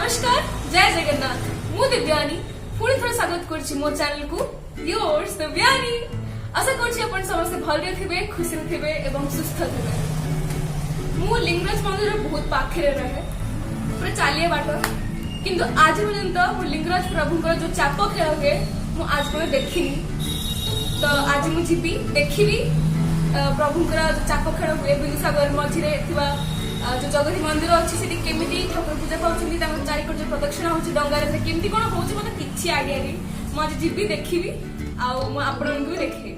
नमस्कार जय जगन्नाथ मु दिव्यानी पुणी थोड़ा स्वागत करछि मो चैनल को योर्स दिव्यानी। आशा करछि आपण समस्त भलरे थिबे खुशी थिबे एवं सुस्थ थिबे। मु लिंगराज मंदिर बहुत पाखरे रहे पूरा चालिए बाट किंतु आज पर्यंत मु लिंगराज प्रभुଙ୍କର जो चाप खेल हुए मु आज पर्यंत देखिनी। तो आज मु जीबी देखिबी प्रभुଙ୍କର जो चाप खेल हुए बिंदुसागर मझिरे थिबा जो जगती मंदिर अच्छी से केमी ठाकुर पूजा पाँच चारिकट जो प्रदक्षिणा होची डंगारे केमती कौन हो मत किसी आइडिया नहीं। मुझे जीवी देखी आपण भी देखी।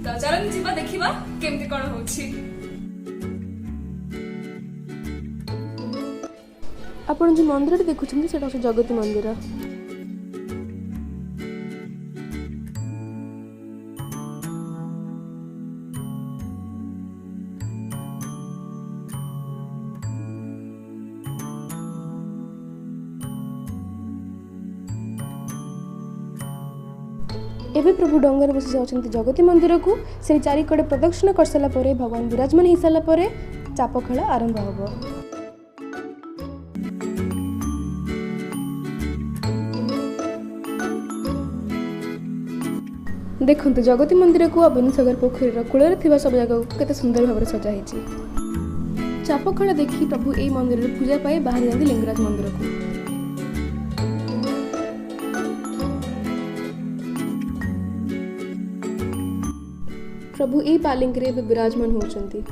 तो चलन जीवा देखा केमती कौन हो। आपण जो मंदिर देखुं से जगती मंदिर एवं प्रभु डंगर बसी जाती जगती मंदिर को से चारिकड़े प्रदक्षिण कर सारा भगवान विराजमान हो सारापर चाप खेल आरंभ हो। देखते जगती मंदिर को बिंदुसागर पोखरी कूल सब जगह केते सुंदर भाव सजाई। चाप खेल देखी प्रभु यही मंदिर पूजा पाई बाहर जाती लिंगराज मंदिर को। प्रभु यही पालिंग विराजमान होचंती।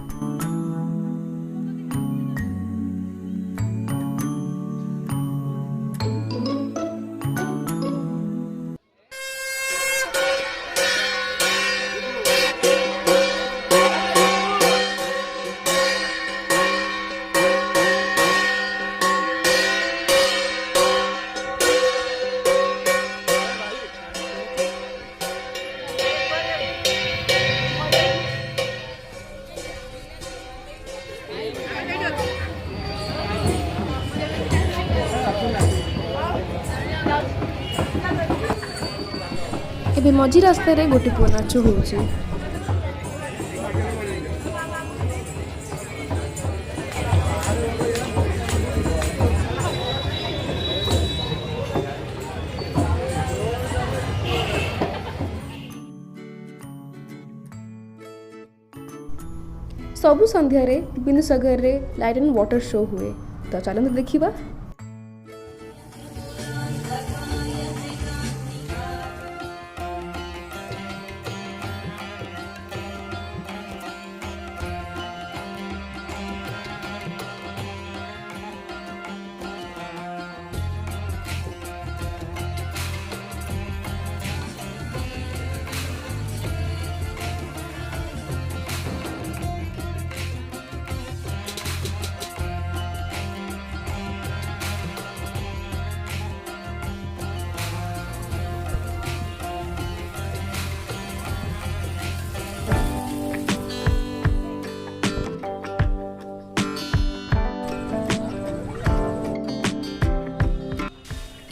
एबे मझी रास्ता रे गोटे पुआ नाच होउची। सबु संध्या रे बिंदुसागर रे लाइट एंड वाटर शो हुए। तो चलते देखिबा।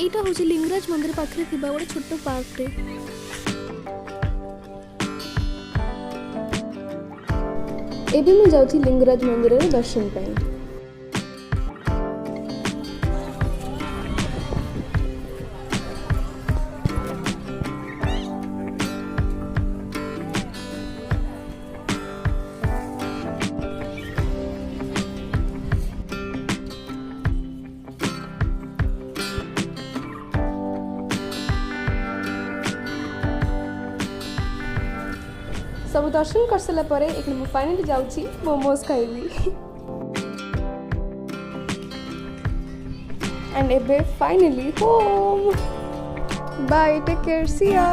एटा हूँ लिंगराज मंदिर पाखे थी गोटे छोट पार्क रे। एबे मैं जाऊँ लिंगराज मंदिर रे दर्शन पाई। सब दर्शन कर सारा पर एक फाइनली जाऊँगी मोमोज खाइबी। एंड एबे finally home bye take care see या।